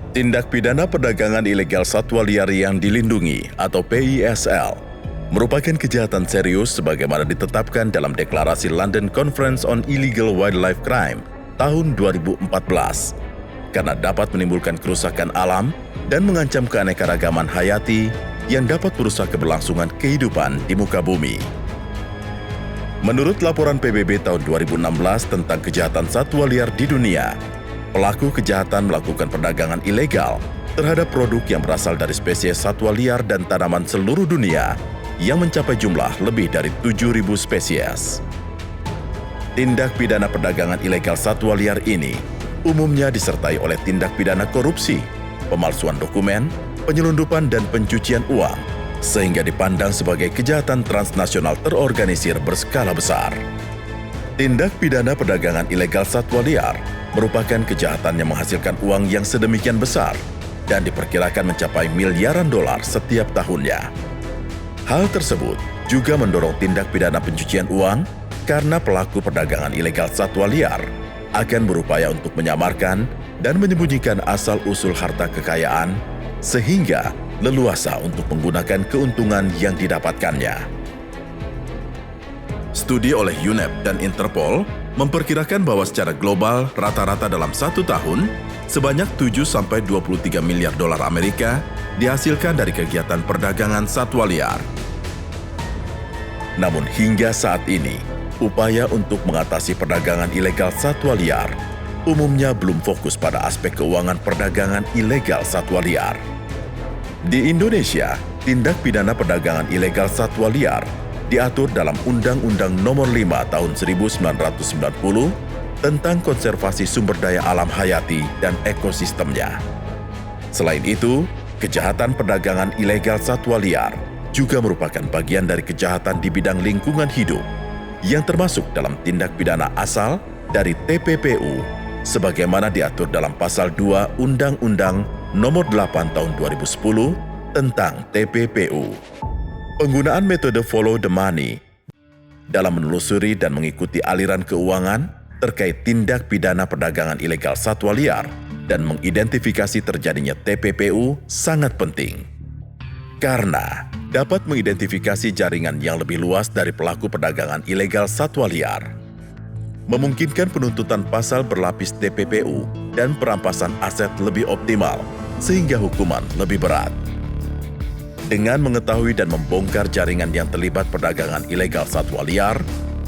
Tindak pidana perdagangan ilegal satwa liar yang dilindungi atau PISL merupakan kejahatan serius sebagaimana ditetapkan dalam Deklarasi London Conference on Illegal Wildlife Crime tahun 2014 karena dapat menimbulkan kerusakan alam dan mengancam keanekaragaman hayati yang dapat merusak keberlangsungan kehidupan di muka bumi. Menurut laporan PBB tahun 2016 tentang kejahatan satwa liar di dunia, pelaku kejahatan melakukan perdagangan ilegal terhadap produk yang berasal dari spesies satwa liar dan tanaman seluruh dunia yang mencapai jumlah lebih dari 7.000 spesies. Tindak pidana perdagangan ilegal satwa liar ini umumnya disertai oleh tindak pidana korupsi, pemalsuan dokumen, penyelundupan dan pencucian uang, sehingga dipandang sebagai kejahatan transnasional terorganisir berskala besar. Tindak pidana perdagangan ilegal satwa liar merupakan kejahatan yang menghasilkan uang yang sedemikian besar dan diperkirakan mencapai miliaran dolar setiap tahunnya. Hal tersebut juga mendorong tindak pidana pencucian uang karena pelaku perdagangan ilegal satwa liar akan berupaya untuk menyamarkan dan menyembunyikan asal-usul harta kekayaan sehingga leluasa untuk menggunakan keuntungan yang didapatkannya. Studi oleh UNEP dan Interpol memperkirakan bahwa secara global rata-rata dalam 1 tahun sebanyak 7-23 miliar dolar Amerika dihasilkan dari kegiatan perdagangan satwa liar. Namun hingga saat ini, upaya untuk mengatasi perdagangan ilegal satwa liar umumnya belum fokus pada aspek keuangan perdagangan ilegal satwa liar. Di Indonesia, tindak pidana perdagangan ilegal satwa liar diatur dalam Undang-Undang Nomor 5 Tahun 1990 tentang konservasi sumber daya alam hayati dan ekosistemnya. Selain itu, kejahatan perdagangan ilegal satwa liar juga merupakan bagian dari kejahatan di bidang lingkungan hidup yang termasuk dalam tindak pidana asal dari TPPU sebagaimana diatur dalam Pasal 2 Undang-Undang Nomor 8 Tahun 2010 tentang TPPU. Penggunaan metode follow the money dalam menelusuri dan mengikuti aliran keuangan terkait tindak pidana perdagangan ilegal satwa liar dan mengidentifikasi terjadinya TPPU sangat penting. Karena dapat mengidentifikasi jaringan yang lebih luas dari pelaku perdagangan ilegal satwa liar, memungkinkan penuntutan pasal berlapis TPPU dan perampasan aset lebih optimal, sehingga hukuman lebih berat. Dengan mengetahui dan membongkar jaringan yang terlibat perdagangan ilegal satwa liar,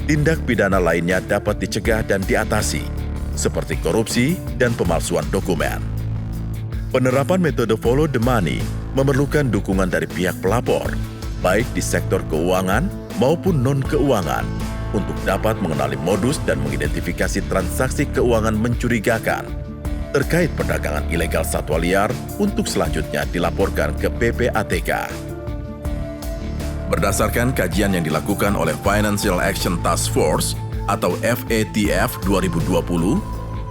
tindak pidana lainnya dapat dicegah dan diatasi, seperti korupsi dan pemalsuan dokumen. Penerapan metode follow the money memerlukan dukungan dari pihak pelapor, baik di sektor keuangan maupun non-keuangan, untuk dapat mengenali modus dan mengidentifikasi transaksi keuangan mencurigakan terkait perdagangan ilegal satwa liar untuk selanjutnya dilaporkan ke PPATK. Berdasarkan kajian yang dilakukan oleh Financial Action Task Force atau FATF 2020,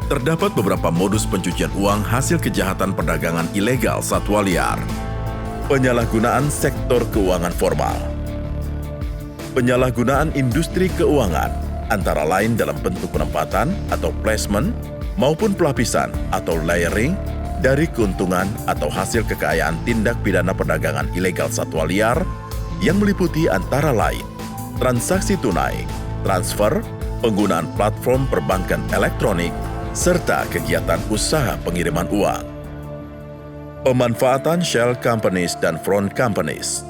terdapat beberapa modus pencucian uang hasil kejahatan perdagangan ilegal satwa liar. Penyalahgunaan sektor keuangan formal. Penyalahgunaan industri keuangan antara lain dalam bentuk penempatan atau placement maupun pelapisan atau layering dari keuntungan atau hasil kekayaan tindak pidana perdagangan ilegal satwa liar yang meliputi antara lain transaksi tunai, transfer, penggunaan platform perbankan elektronik, serta kegiatan usaha pengiriman uang. Pemanfaatan shell companies dan front companies.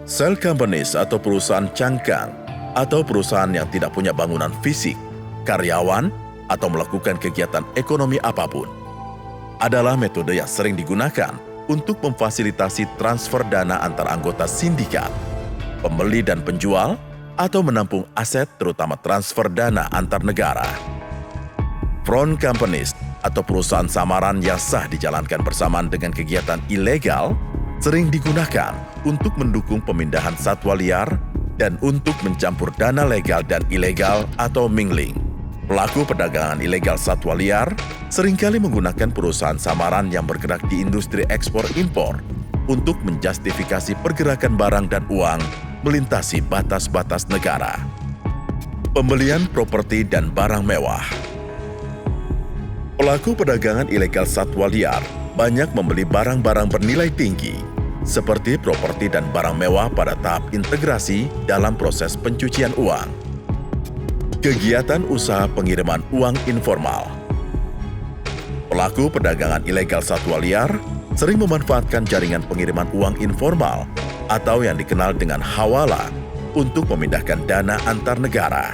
Shell companies atau perusahaan cangkang atau perusahaan yang tidak punya bangunan fisik, karyawan, atau melakukan kegiatan ekonomi apapun adalah metode yang sering digunakan untuk memfasilitasi transfer dana antar anggota sindikat, pembeli dan penjual, atau menampung aset terutama transfer dana antar negara. Front companies atau perusahaan samaran yang sah dijalankan bersamaan dengan kegiatan ilegal sering digunakan untuk mendukung pemindahan satwa liar dan untuk mencampur dana legal dan ilegal atau mingling. Pelaku perdagangan ilegal satwa liar seringkali menggunakan perusahaan samaran yang bergerak di industri ekspor-impor untuk menjustifikasi pergerakan barang dan uang melintasi batas-batas negara. Pembelian properti dan barang mewah. Pelaku perdagangan ilegal satwa liar banyak membeli barang-barang bernilai tinggi, seperti properti dan barang mewah pada tahap integrasi dalam proses pencucian uang. Kegiatan usaha pengiriman uang informal. Pelaku perdagangan ilegal satwa liar sering memanfaatkan jaringan pengiriman uang informal atau yang dikenal dengan hawala untuk memindahkan dana antar negara.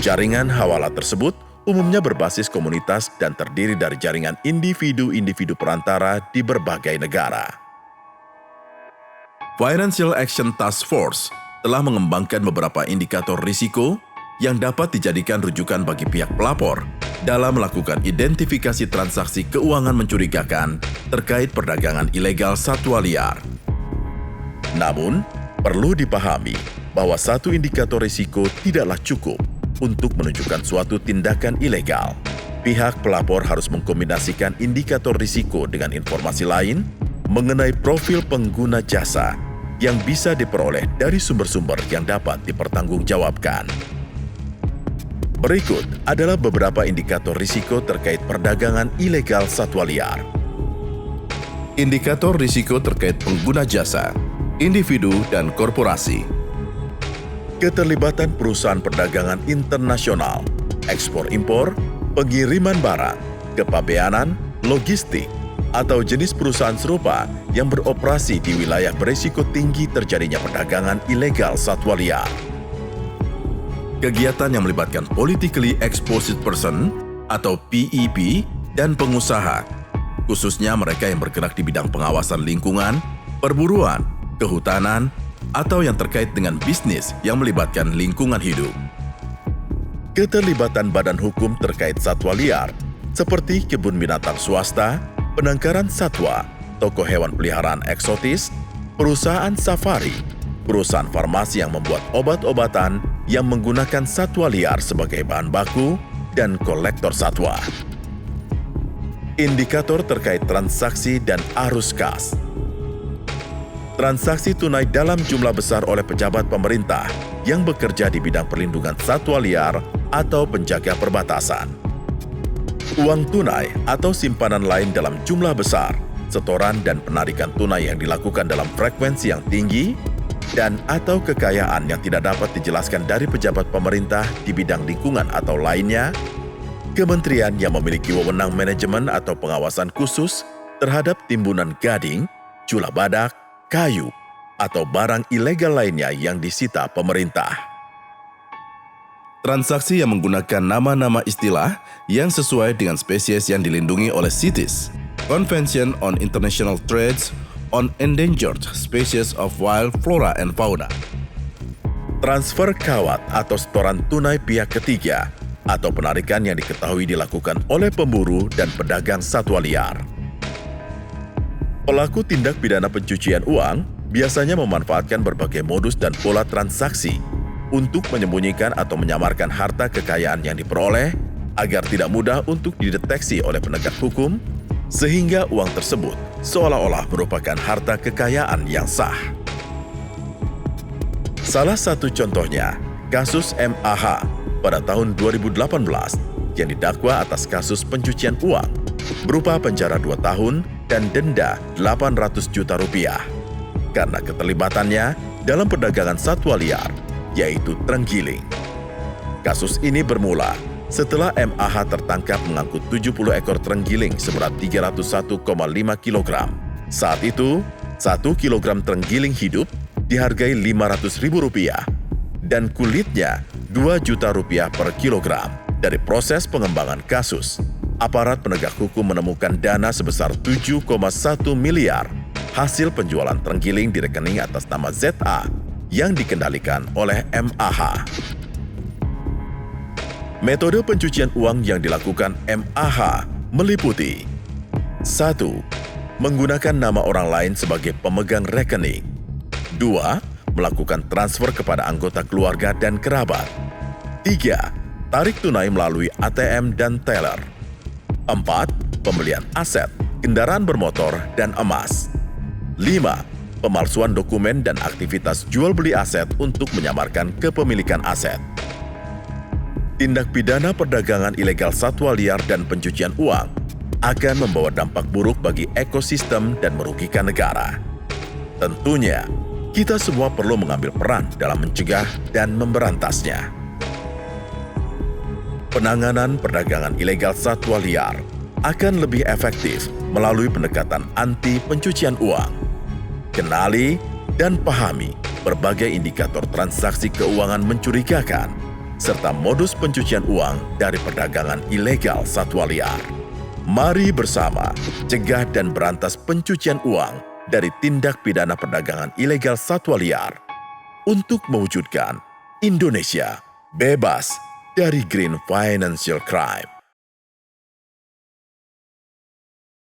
Jaringan hawala tersebut umumnya berbasis komunitas dan terdiri dari jaringan individu-individu perantara di berbagai negara. Financial Action Task Force telah mengembangkan beberapa indikator risiko yang dapat dijadikan rujukan bagi pihak pelapor dalam melakukan identifikasi transaksi keuangan mencurigakan terkait perdagangan ilegal satwa liar. Namun, perlu dipahami bahwa satu indikator risiko tidaklah cukup untuk menunjukkan suatu tindakan ilegal. Pihak pelapor harus mengkombinasikan indikator risiko dengan informasi lain mengenai profil pengguna jasa yang bisa diperoleh dari sumber-sumber yang dapat dipertanggungjawabkan. Berikut adalah beberapa indikator risiko terkait perdagangan ilegal satwa liar. Indikator risiko terkait pengguna jasa, individu dan korporasi. Keterlibatan perusahaan perdagangan internasional, ekspor-impor, pengiriman barang, kepabeanan, logistik, atau jenis perusahaan serupa yang beroperasi di wilayah berisiko tinggi terjadinya perdagangan ilegal satwa liar. Kegiatan yang melibatkan politically exposed person atau PEP dan pengusaha, khususnya mereka yang bergerak di bidang pengawasan lingkungan, perburuan, kehutanan, atau yang terkait dengan bisnis yang melibatkan lingkungan hidup. Keterlibatan badan hukum terkait satwa liar, seperti kebun binatang swasta, penangkaran satwa, toko hewan peliharaan eksotis, perusahaan safari, perusahaan farmasi yang membuat obat-obatan yang menggunakan satwa liar sebagai bahan baku, dan kolektor satwa. Indikator terkait transaksi dan arus kas. Transaksi tunai dalam jumlah besar oleh pejabat pemerintah yang bekerja di bidang perlindungan satwa liar atau penjaga perbatasan. Uang tunai atau simpanan lain dalam jumlah besar, setoran dan penarikan tunai yang dilakukan dalam frekuensi yang tinggi, dan atau kekayaan yang tidak dapat dijelaskan dari pejabat pemerintah di bidang lingkungan atau lainnya, kementerian yang memiliki wewenang manajemen atau pengawasan khusus terhadap timbunan gading, cula badak, kayu, atau barang ilegal lainnya yang disita pemerintah. Transaksi yang menggunakan nama-nama istilah yang sesuai dengan spesies yang dilindungi oleh CITES, Convention on International Trade on Endangered Species of Wild Flora and Fauna. Transfer kawat atau setoran tunai pihak ketiga atau penarikan yang diketahui dilakukan oleh pemburu dan pedagang satwa liar. Pelaku tindak pidana pencucian uang biasanya memanfaatkan berbagai modus dan pola transaksi untuk menyembunyikan atau menyamarkan harta kekayaan yang diperoleh agar tidak mudah untuk dideteksi oleh penegak hukum, sehingga uang tersebut seolah-olah merupakan harta kekayaan yang sah. Salah satu contohnya, kasus MAH pada tahun 2018 yang didakwa atas kasus pencucian uang berupa penjara 2 tahun dan denda 800 juta rupiah karena keterlibatannya dalam perdagangan satwa liar, yaitu terenggiling. Kasus ini bermula setelah MAH tertangkap mengangkut 70 ekor terenggiling seberat 301,5 kg. Saat itu, 1 kilogram terenggiling hidup dihargai Rp500.000 dan kulitnya Rp2 juta per kilogram. Dari proses pengembangan kasus, aparat penegak hukum menemukan dana sebesar 7,1 miliar hasil penjualan terenggiling di rekening atas nama ZA yang dikendalikan oleh MAH. Metode pencucian uang yang dilakukan MAH meliputi 1. Menggunakan nama orang lain sebagai pemegang rekening. 2. Melakukan transfer kepada anggota keluarga dan kerabat. 3. Tarik tunai melalui ATM dan teller. 4. Pembelian aset, kendaraan bermotor, dan emas. 5. Pemalsuan dokumen dan aktivitas jual beli aset untuk menyamarkan kepemilikan aset. tindak pidana perdagangan ilegal satwa liar dan pencucian uang akan membawa dampak buruk bagi ekosistem dan merugikan negara. Tentunya, kita semua perlu mengambil peran dalam mencegah dan memberantasnya. Penanganan perdagangan ilegal satwa liar akan lebih efektif melalui pendekatan anti pencucian uang. Kenali dan pahami berbagai indikator transaksi keuangan mencurigakan, serta modus pencucian uang dari perdagangan ilegal satwa liar. Mari bersama cegah dan berantas pencucian uang dari tindak pidana perdagangan ilegal satwa liar untuk mewujudkan Indonesia bebas dari green financial crime.